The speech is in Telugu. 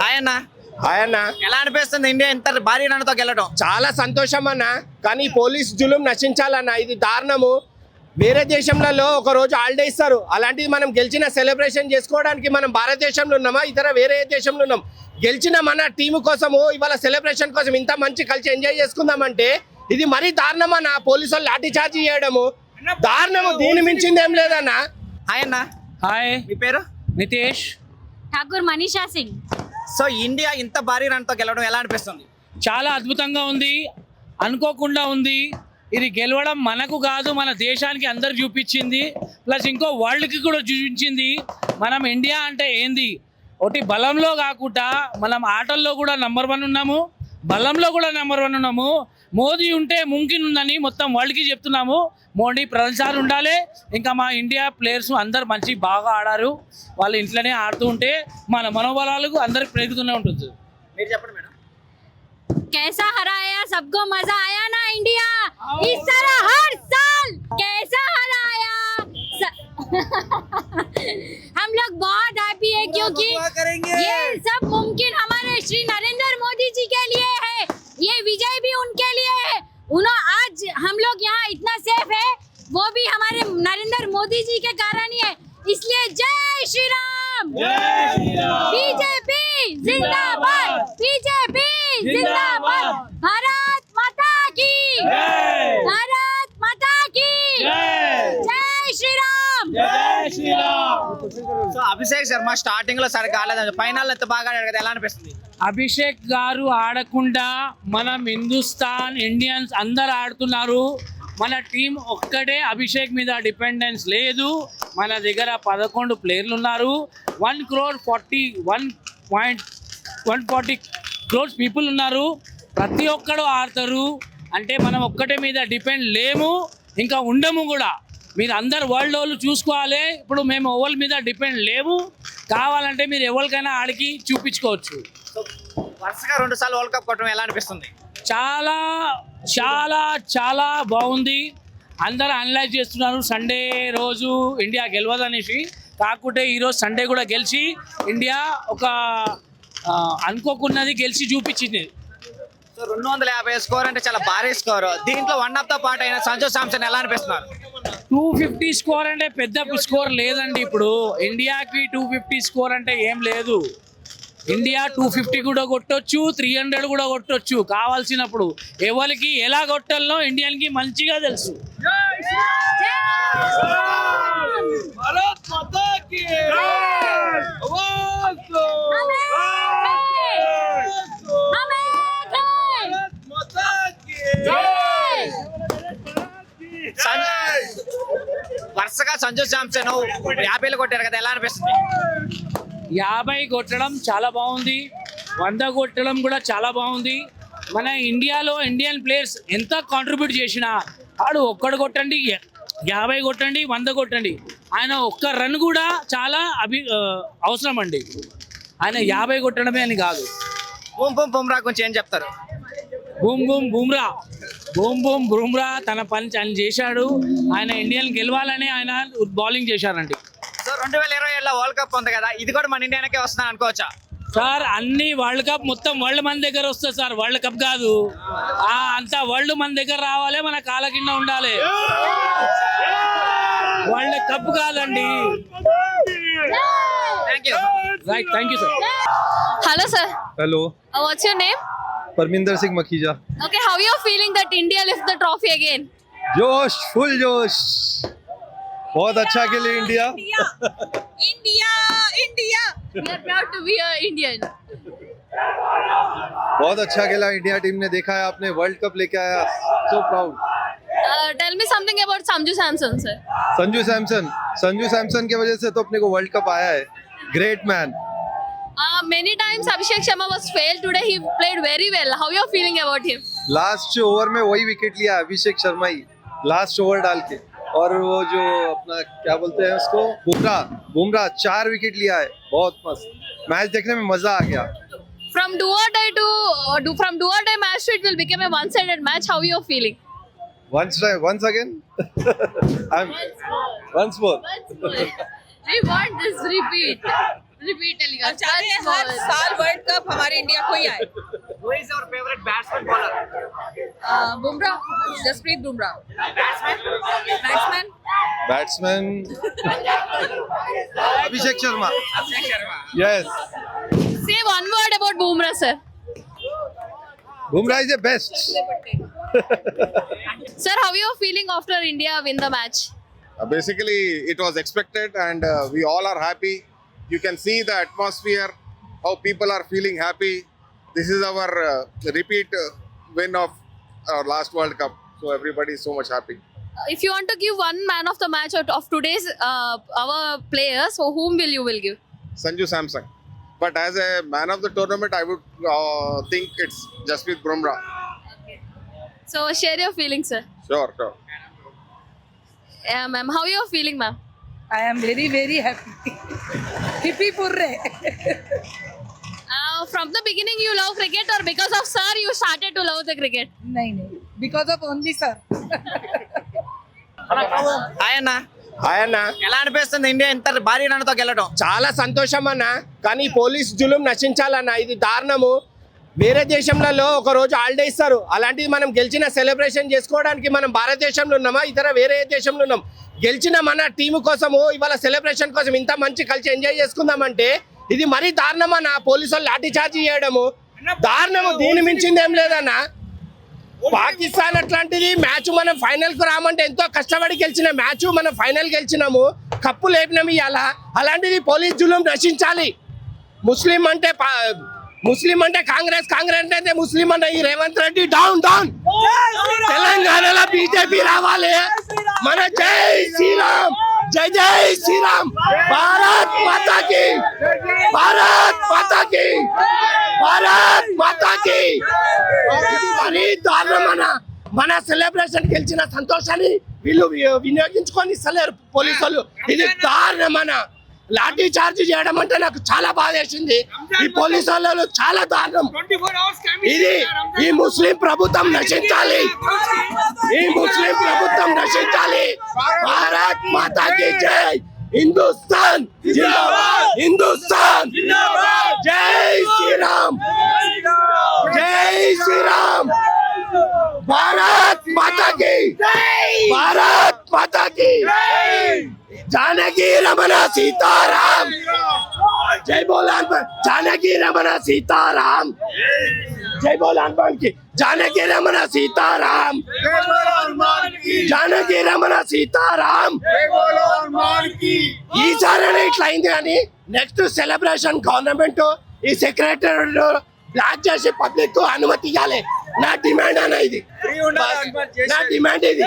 ఆయన ఆయన ఎలా అనిపిస్తుంది ఇండియా ఇంత భారీ రన్తో గెలవడం? చాలా సంతోషం అన్న, కానీ పోలీస్ జులుం నశించాలన్న. ఇది దారుణము. వేరే దేశంలో ఒక రోజు హాలిడే ఇస్తారు, అలాంటిది మనం గెలిచిన సెలబ్రేషన్ చేసుకోవడానికి మనం భారతదేశంలో ఉన్నామా ఇతర వేరే దేశంలో ఉన్నాం? గెలిచిన మన టీము కోసము ఇవాళ సెలబ్రేషన్ కోసం ఇంత మంచి కలిసి ఎంజాయ్ చేసుకుందామంటే ఇది మరీ దారుణం అన్న. పోలీసు వాళ్ళు లాఠీ చార్జ్ చేయడము దారుణము, దీని మించింది ఏం లేదన్న. ఆయన హాయ్, మీ పేరు? నితేష్. ఠాకూర్ మనీషా సింగ్. సో ఇండియా ఇంత భారీ రన్తో గెలవడం ఎలా అనిపిస్తుంది? చాలా అద్భుతంగా ఉంది, అనుకోకుండా ఉంది. ఇది గెలవడం మనకు కాదు, మన దేశానికి అందరు చూపించింది, ప్లస్ ఇంకో వరల్డ్కి కూడా చూపించింది మనం ఇండియా అంటే ఏంది. ఒకటి బలంలో కాకుండా మనం ఆటల్లో కూడా నెంబర్ 1 ఉన్నాము, బలంలో కూడా నెంబర్ 1 ఉన్నాము. మోదీ ఉంటే ముంకిన్ ఉందని మొత్తం వరల్డ్కి చెప్తున్నాము. మోడీ ప్రతిసారి ఉండాలి. ఇంకా మా ఇండియా ప్లేయర్స్ అందరు మంచి బాగా ఆడారు, వాళ్ళు ఇంట్లోనే ఆడుతూ ఉంటే మన మనోబలాలకు అందరికి పెరుగుతూనే ఉంటుంది. మీరు చెప్పండి మేడం. कैसा हराया, सबको मजा आया ना इंडिया? इस तरह हर साल कैसा हराया हम लोग बहुत हैप्पी है क्योंकि ये सब मुमकिन हमारे श्री नरेंद्र मोदी जी के लिए है, ये विजय भी उनके लिए है. उन्होंने आज हम लोग यहाँ इतना सेफ है, वो भी हमारे नरेंद्र मोदी जी के कारण ही है. इसलिए जय श्री राम, बीजेपी जिंदाबाद, बीजेपी जिंदाबाद, भारत माता की, भारत माता की, जय श्री राम. సో అభిషేక్ శర్మ స్టార్టింగ్ లో సరిగ్గా ఆడలేదు, ఫైనల్ ఎంత బాగా ఆడాడు కదా, ఎలా అనిపిస్తుంది? అభిషేక్ గారు ఆడకుండా మనం హిందుస్థాన్ ఇండియన్స్ అందరు ఆడుతున్నారు. మన టీం ఒక్కటే అభిషేక్ మీద డిపెండెన్స్ లేదు. మన దగ్గర 11 ప్లేయర్లు ఉన్నారు. 140 క్రోర్స్ పీపుల్ ఉన్నారు. ప్రతి ఒక్కడు ఆడతారు. అంటే మనం ఒక్కటే మీద డిపెండ్ లేము, ఇంకా ఉండము కూడా. మీరు అందరు వరల్డ్ వాళ్ళు చూసుకోవాలి. ఇప్పుడు మేము ఎవరి మీద డిపెండ్ లేవు. కావాలంటే మీరు ఎవరికైనా ఆడికి చూపించుకోవచ్చు. వరుసగా 2 సార్లు వరల్డ్ కప్ కొట్టడం ఎలా అనిపిస్తుంది? చాలా చాలా చాలా బాగుంది. అందరూ అనలైజ్ చేస్తున్నారు సండే రోజు ఇండియా గెలవదనేసి. కాకుంటే ఈరోజు సండే కూడా గెలిచి ఇండియా ఒక అనుకోకున్నది గెలిచి చూపించింది. సో 250 స్కోర్ అంటే చాలా భారీ స్కోర్. దీంట్లో 1 ఆఫ్ ద పార్ట్ అయిన సంజు శాంసన్ ఎలా అనిపిస్తున్నారు? 250 స్కోర్ అంటే పెద్ద స్కోర్ లేదండి. ఇప్పుడు ఇండియాకి 250 స్కోర్ అంటే ఏం లేదు. ఇండియా 250 కూడా కొట్టొచ్చు, 300 కూడా కొట్టొచ్చు కావాల్సినప్పుడు. ఎవరికి ఎలా కొట్టాలనో ఇండియన్కి మంచిగా తెలుసు. వరుసగా సంజు శాంసన్ 50 కొట్టారు కదా, ఎలా అనిపిస్తుంది? 50 కొట్టడం చాలా బాగుంది, 100 కొట్టడం కూడా చాలా బాగుంది. మన ఇండియాలో ఇండియన్ ప్లేయర్స్ ఎంత కాంట్రిబ్యూట్ చేసినా ఆడు ఒక్కడు కొట్టండి, 50 కొట్టండి, 100 కొట్టండి, ఆయన ఒక్క రన్ కూడా చాలా అవసరం అండి. ఆయన 50 కొట్టడమే అని కాదు. బుమ్రా గురించి ఏం చెప్తారు? బుమ్రా తన పని ఆయన చేశాడు. ఆయన ఇండియన్ గెలవాలని ఆయన బౌలింగ్ చేశారండి. సో 2027లో వరల్డ్ కప్ ఉంది కదా, ఇది కూడా మన ఇండియాకే వస్తుందని అనుకోవచ్చా? సార్ అన్ని వరల్డ్ కప్ మొత్తం వరల్డ్ మన దగ్గర వస్తుంది సార్. వరల్డ్ కప్ కాదు, అంతా వరల్డ్ మన దగ్గర రావాలి, మన కాళ్ళ కింద ఉండాలి. వరల్డ్ కప్ కాదండి. Right, thank you sir. Hello sir. Hello, What's your name? Parminder Singh Makhija. Okay, how you feeling that India lift the trophy again? जोश, फुल जोश, बहुत अच्छा खेले India. India. We are proud to be an Indian. बहुत अच्छा खेला इंडिया टीम ने. देखा है आपने, वर्ल्ड कप लेके आया. So proud. Tell me something about Sanju Samson sir. Sanju Samson की वजह से तो अपने को वर्ल्ड कप आया है. Great man. Many times Abhishek Sharma was failed. Today he played very well. How you are feeling about him? Last over में वही विकेट लिया अभिषेक शर्मा ही, लास्ट ओवर डाल के. और वो जो अपना क्या बोलते हैं उसको, बुमराह 4 विकेट लिया है. बहुत मस्त मैच, देखने में मजा आ गया. From do or die match to it will become a one-sided match. How you are feeling? Once again. Once more. We want this repeat. Repeat telecast. हम चाहते हैं हर साल वर्ल्ड कप हमारे इंडिया को ही आए. Who is your favorite batsman bowler? Bumrah, Jasprit Bumrah. Batsman? Batsman Abhishek Sharma. Abhishek Sharma. Yes. Say one word about Bumrah, sir. Bumrah is the best. Sir, how you feeling after India win the match? Basically, it was expected, and we all are happy. You can see the atmosphere, how people are feeling happy. This is our repeat win of our last World Cup, so everybody is so much happy. If you want to give one man of the match out of today's our players, so whom will give? Sanju Samson. But as a man of the tournament, I would think it's Jasprit Bumrah. So share your feelings, sir. Sure. Ma'am, how you feeling, ma'am? I am very very happy. Hippie purre. From the beginning you love cricket, or because of sir you started to love the cricket? नहीं नहीं. Because of only sir. Hi అన్న, ఆయన్న ఎలా అనిపిస్తుంది ఇండియా ఇంత భారీ రన్తో గెలవడం? చాలా సంతోషం అన్న, కానీ పోలీస్ జులుం నశించాలన్న. ఇది దారుణము. వేరే దేశంలో ఒక రోజు హాలిడే ఇస్తారు, అలాంటిది మనం గెలిచిన సెలబ్రేషన్ చేసుకోవడానికి మనం భారతదేశంలో ఉన్నామా ఇతర వేరే దేశంలో ఉన్నాం? గెలిచిన మన టీము కోసము ఇవాళ సెలబ్రేషన్ కోసం ఇంత మంచి కలిసి ఎంజాయ్ చేసుకుందామంటే ఇది మరీ దారుణమన్న. పోలీసు వాళ్ళు లాఠీ చార్జీ చేయడము దారుణము. దీని మించింది ఏం లేదన్న. పాకిస్తాన్ అట్లాంటిది మ్యాచ్ మనం ఫైనల్ కు రామంటే ఎంతో కష్టపడి గెలిచిన మ్యాచ్ మనం ఫైనల్ గెలిచినాము, కప్పు లేపినాము ఇవాళ. అలాంటిది పోలీస్ జులుం నశించాలి. ముస్లిం అంటే కాంగ్రెస్ అంటే ముస్లిం అంటే ఈ రేవంత్ రెడ్డి డౌన్. తెలంగాణలో బీజేపీ రావాలి. మన జై శ్రీరామ్, జై జై శ్రీరామ్. భారత్ మాతా కి, భారత్ మాతా కి, భారత్ మాతా కి. ఇది మరీ దారుణమన. మన సెలబ్రేషన్ గెలిచిన సంతోషాన్ని వీళ్ళు వినియోగించుకొని ఇస్తలేరు పోలీసు వాళ్ళు. ఇది దారుణమన. లాఠీ చార్జ్ చేయడం అంటే నాకు చాలా బాధ వేసింది. ఈ పోలీసు వాళ్ళు చాలా దారుణం. ఇది ఈ ముస్లిం ప్రభుత్వం నశించాలి. ఈ ముస్లిం ప్రభుత్వం నశించాలి. భారత్ మాతా కి జై. హిందుస్థాన్ జిందాబాద్, హిందుస్థాన్ జై శ్రీరామ్, జై శ్రీరామ్. భారత్ మాతా కి, భారత్ మాతా కి. जानकी रमन सीताराम, जय बोल हनुमान. जानकी रमन सीताराम, जय बोल हनुमान की. जानकी रमन सीताराम, जानकी रमन सीताराम. ఈసారి ఇట్లా అయింది అని నెక్స్ట్ సెలబ్రేషన్ గవర్నమెంట్ ఈ సెక్రటరీ బ్లాక్ చేసి పబ్లిక్ కు అనుమతి ఇవ్వాలి. నా డిమాండ్ అన్న ఇది, నా డిమాండ్ ఇది.